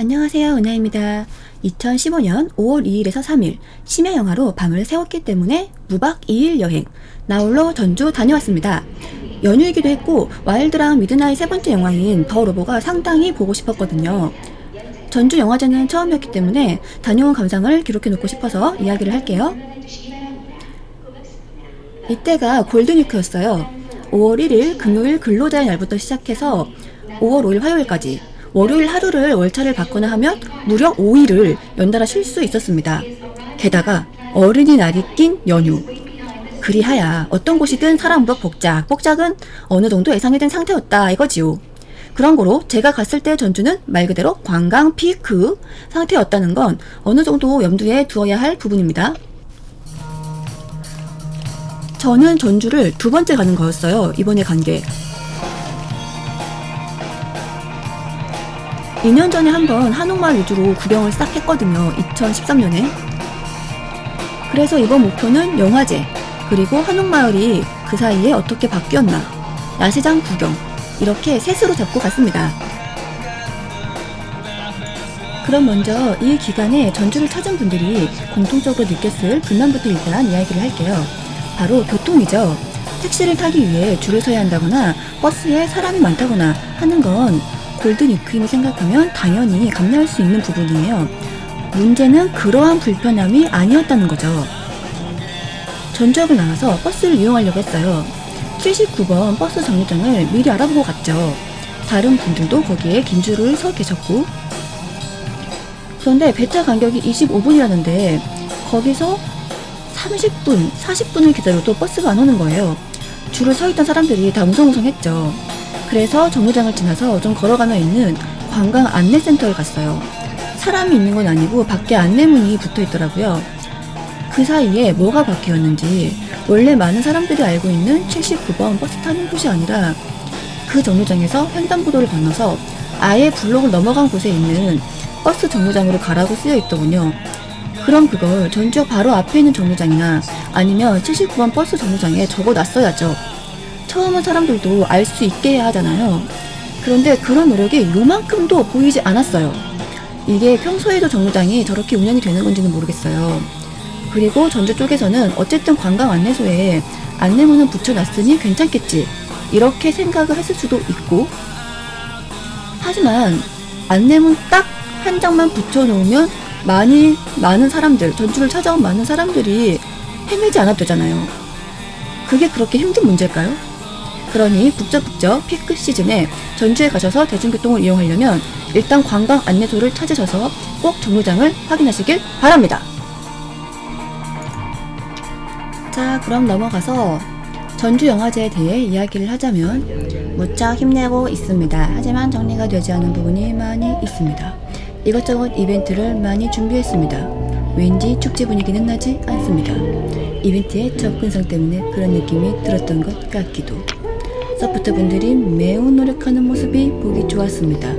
안녕하세요, 은하입니다. 2015년 5월 2일에서 3일 심야 영화로 밤을 새웠기 때문에 무박 2일 여행 나홀로 전주 다녀왔습니다. 연휴이기도 했고 와일드랑 미드나잇 세 번째 영화인 더 로보가 상당히 보고 싶었거든요. 전주 영화제는 처음이었기 때문에 다녀온 감상을 기록해놓고 싶어서 이야기를 할게요. 이때가 골든위크였어요. 5월 1일 금요일 근로자의 날부터 시작해서 5월 5일 화요일까지 월요일 하루를 월차를 받거나 하면 무려 5일을 연달아 쉴 수 있었습니다. 게다가 어린이날이 낀 연휴. 그리하야 어떤 곳이든 사람 무럭 복작은 어느 정도 예상이 된 상태였다 이거지요. 그런 거로 제가 갔을 때 전주는 말 그대로 관광 피크 상태였다는 건 어느 정도 염두에 두어야 할 부분입니다. 저는 전주를 두 번째 가는 거였어요. 이번에 간 게. 2년 전에 한번 한옥마을 위주로 구경을 싹 했거든요. 2013년에. 그래서 이번 목표는 영화제, 그리고 한옥마을이 그 사이에 어떻게 바뀌었나, 야시장 구경, 이렇게 셋으로 잡고 갔습니다. 그럼 먼저 이 기간에 전주를 찾은 분들이 공통적으로 느꼈을 불만부터 일단 이야기를 할게요. 바로 교통이죠. 택시를 타기 위해 줄을 서야 한다거나 버스에 사람이 많다거나 하는 건 골든위크임을 생각하면 당연히 감내할 수 있는 부분이에요. 문제는 그러한 불편함이 아니었다는 거죠. 전주역을 나와서 버스를 이용하려고 했어요. 79번 버스 정류장을 미리 알아보고 갔죠. 다른 분들도 거기에 긴 줄을 서 계셨고. 그런데 배차 간격이 25분이라는데 거기서 30분, 40분을 기다려도 버스가 안 오는 거예요. 줄을 서 있던 사람들이 다 웅성웅성했죠. 그래서 정류장을 지나서 좀 걸어가며 있는 관광 안내센터를 갔어요. 사람이 있는 건 아니고 밖에 안내문이 붙어 있더라고요. 그 사이에 뭐가 바뀌었는지 원래 많은 사람들이 알고 있는 79번 버스 타는 곳이 아니라 그 정류장에서 횡단보도를 건너서 아예 블록을 넘어간 곳에 있는 버스 정류장으로 가라고 쓰여 있더군요. 그럼 그걸 전주역 바로 앞에 있는 정류장이나 아니면 79번 버스 정류장에 적어놨어야죠. 처음 온 사람들도 알 수 있게 해야 하잖아요. 그런데 그런 노력이 요만큼도 보이지 않았어요. 이게 평소에도 정류장이 저렇게 운영이 되는 건지는 모르겠어요. 그리고 전주 쪽에서는 어쨌든 관광 안내소에 안내문은 붙여놨으니 괜찮겠지, 이렇게 생각을 했을 수도 있고, 하지만 안내문 딱 한 장만 붙여놓으면 많은 사람들, 전주를 찾아온 많은 사람들이 헤매지 않아도 되잖아요. 그게 그렇게 힘든 문제일까요? 그러니 북적북적 피크 시즌에 전주에 가셔서 대중교통을 이용하려면 일단 관광 안내소를 찾으셔서 꼭 정류장을 확인하시길 바랍니다. 자, 그럼 넘어가서 전주 영화제에 대해 이야기를 하자면 무척 힘내고 있습니다. 하지만 정리가 되지 않은 부분이 많이 있습니다. 이것저것 이벤트를 많이 준비했습니다. 왠지 축제 분위기는 나지 않습니다. 이벤트의 접근성 때문에 그런 느낌이 들었던 것 같기도. 서포터 분들이 매우 노력하는 모습이 보기 좋았습니다.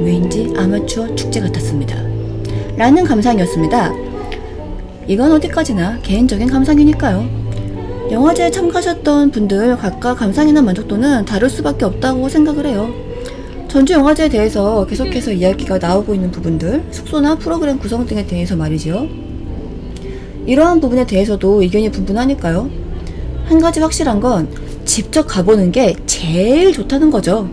왠지 아마추어 축제 같았습니다. 라는 감상이었습니다. 이건 어디까지나 개인적인 감상이니까요. 영화제에 참가하셨던 분들 각각 감상이나 만족도는 다를 수밖에 없다고 생각을 해요. 전주 영화제에 대해서 계속해서 이야기가 나오고 있는 부분들, 숙소나 프로그램 구성 등에 대해서 말이죠. 이러한 부분에 대해서도 의견이 분분하니까요. 한 가지 확실한 건 직접 가보는 게 제일 좋다는 거죠.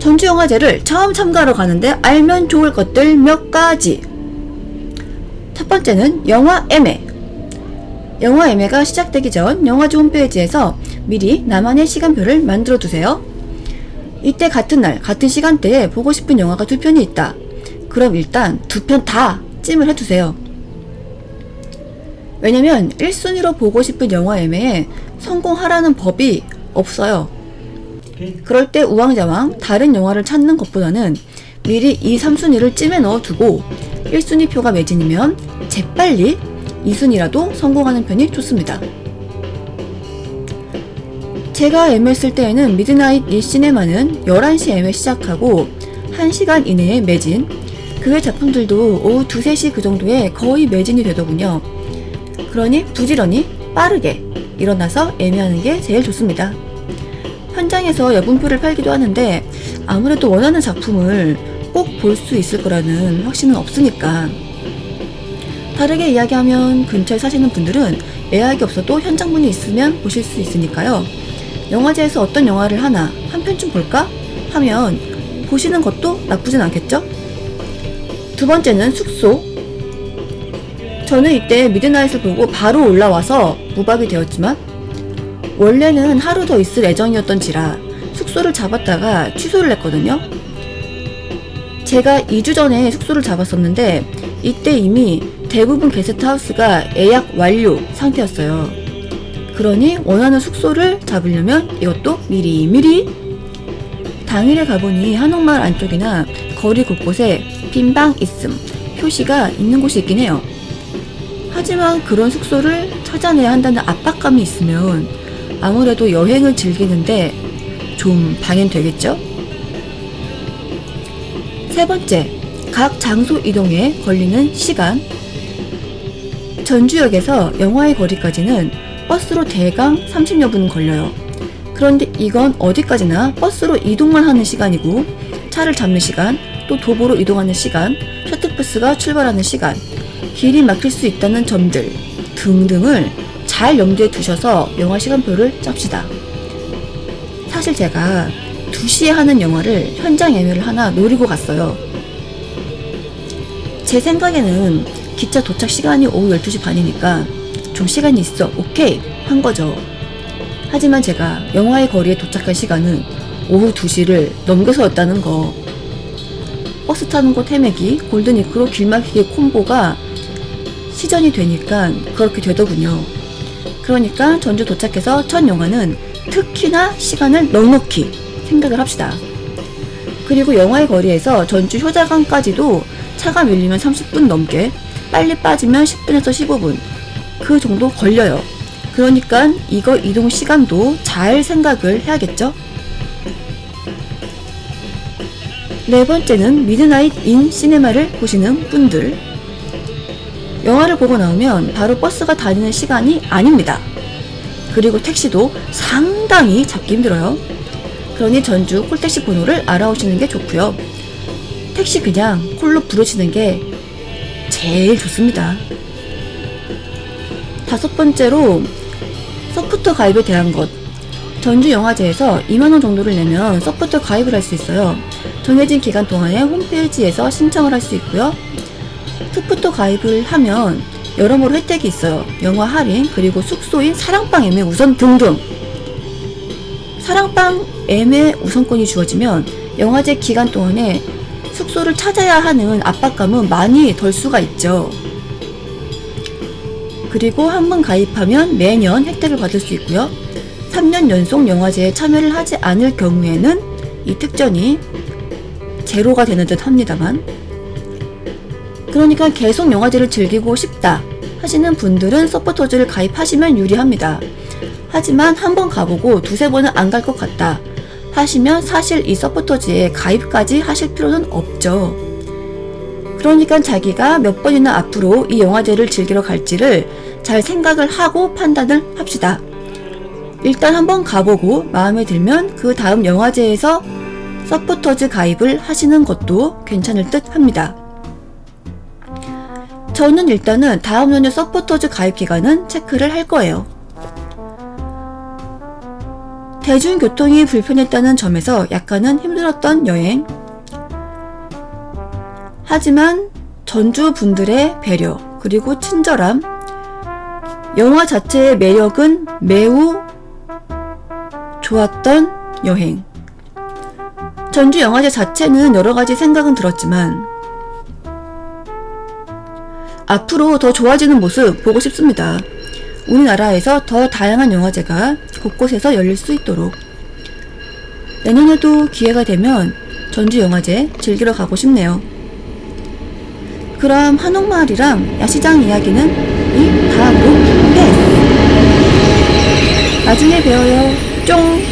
전주 영화제를 처음 참가하러 가는데 알면 좋을 것들 몇 가지. 첫 번째는 영화 예매. 영화 예매가 시작되기 전 영화제 홈페이지에서 미리 나만의 시간표를 만들어 두세요. 이때 같은 날, 같은 시간대에 보고 싶은 영화가 두 편이 있다. 그럼 일단 두 편 다 찜을 해두세요. 왜냐면 1순위로 보고 싶은 영화 예매에 성공하라는 법이 없어요. 그럴 때 우왕좌왕 다른 영화를 찾는 것보다는 미리 2, 3순위를 찜해 넣어두고 1순위 표가 매진이면 재빨리 2순위라도 성공하는 편이 좋습니다. 제가 예매했을 때에는 미드나잇 시네마는 11시 예매 시작하고 1시간 이내에 매진, 그 외 작품들도 오후 2, 3시 그 정도에 거의 매진이 되더군요. 그러니 부지런히 빠르게 일어나서 예매하는 게 제일 좋습니다. 현장에서 여분표를 팔기도 하는데 아무래도 원하는 작품을 꼭 볼 수 있을 거라는 확신은 없으니까. 다르게 이야기하면 근처에 사시는 분들은 예약이 없어도 현장분이 있으면 보실 수 있으니까요. 영화제에서 어떤 영화를 하나 한 편쯤 볼까? 하면 보시는 것도 나쁘진 않겠죠? 두 번째는 숙소. 저는 이때 미드나잇을 보고 바로 올라와서 무박이 되었지만 원래는 하루 더 있을 예정이었던지라 숙소를 잡았다가 취소를 했거든요. 제가 2주 전에 숙소를 잡았었는데 이때 이미 대부분 게스트하우스가 예약 완료 상태였어요. 그러니 원하는 숙소를 잡으려면 이것도 미리미리. 당일에 가보니 한옥마을 안쪽이나 거리 곳곳에 빈방 있음 표시가 있는 곳이 있긴 해요. 하지만 그런 숙소를 찾아내야 한다는 압박감이 있으면 아무래도 여행을 즐기는데 좀 방해되겠죠? 세 번째, 각 장소 이동에 걸리는 시간. 전주역에서 영화의 거리까지는 버스로 대강 30여 분 걸려요. 그런데 이건 어디까지나 버스로 이동만 하는 시간이고 차를 잡는 시간, 또 도보로 이동하는 시간, 셔틀버스가 출발하는 시간, 길이 막힐 수 있다는 점들 등등을 잘 염두에 두셔서 영화 시간표를 짭시다. 사실 제가 2시에 하는 영화를 현장 예매를 하나 노리고 갔어요. 제 생각에는 기차 도착 시간이 오후 12시 반이니까 좀 시간이 있어 오케이 한 거죠. 하지만 제가 영화의 거리에 도착한 시간은 오후 2시를 넘겨서였다는 거. 버스 타는 곳 헤매기, 골든이크로 길막히기 콤보가 시전이 되니까 그렇게 되더군요. 그러니까 전주 도착해서 첫 영화는 특히나 시간을 넉넉히 생각을 합시다. 그리고 영화의 거리에서 전주 효자강까지도 차가 밀리면 30분 넘게, 빨리 빠지면 10분에서 15분 그 정도 걸려요. 그러니까 이거 이동 시간도 잘 생각을 해야겠죠? 네 번째는 미드나잇 인 시네마를 보시는 분들. 영화를 보고 나오면 바로 버스가 다니는 시간이 아닙니다. 그리고 택시도 상당히 잡기 힘들어요. 그러니 전주 콜택시 번호를 알아오시는 게 좋고요. 택시 그냥 콜로 부르시는 게 제일 좋습니다. 다섯 번째로 서포터 가입에 대한 것. 전주 영화제에서 2만원 정도를 내면 서포터 가입을 할 수 있어요. 정해진 기간 동안에 홈페이지에서 신청을 할 수 있고요. 서포터 가입을 하면 여러모로 혜택이 있어요. 영화 할인, 그리고 숙소인 사랑방 예매 우선 등등. 사랑방 예매 우선권이 주어지면 영화제 기간 동안에 숙소를 찾아야 하는 압박감은 많이 덜 수가 있죠. 그리고 한 번 가입하면 매년 혜택을 받을 수 있고요. 3년 연속 영화제에 참여를 하지 않을 경우에는 이 특전이 제로가 되는 듯 합니다만, 그러니까 계속 영화제를 즐기고 싶다 하시는 분들은 서포터즈를 가입하시면 유리합니다. 하지만 한 번 가보고 두세 번은 안 갈 것 같다 하시면 사실 이 서포터즈에 가입까지 하실 필요는 없죠. 그러니까 자기가 몇 번이나 앞으로 이 영화제를 즐기러 갈지를 잘 생각을 하고 판단을 합시다. 일단 한번 가보고 마음에 들면 그 다음 영화제에서 서포터즈 가입을 하시는 것도 괜찮을 듯 합니다. 저는 일단은 다음 연휴 서포터즈 가입 기간은 체크를 할 거예요. 대중교통이 불편했다는 점에서 약간은 힘들었던 여행. 하지만 전주 분들의 배려 그리고 친절함, 영화 자체의 매력은 매우 좋았던 여행. 전주 영화제 자체는 여러가지 생각은 들었지만 앞으로 더 좋아지는 모습 보고 싶습니다. 우리나라에서 더 다양한 영화제가 곳곳에서 열릴 수 있도록. 내년에도 기회가 되면 전주 영화제 즐기러 가고 싶네요. 그럼 한옥마을이랑 야시장 이야기는 이 다음으로 패스. 나중에 배워요. 쫑.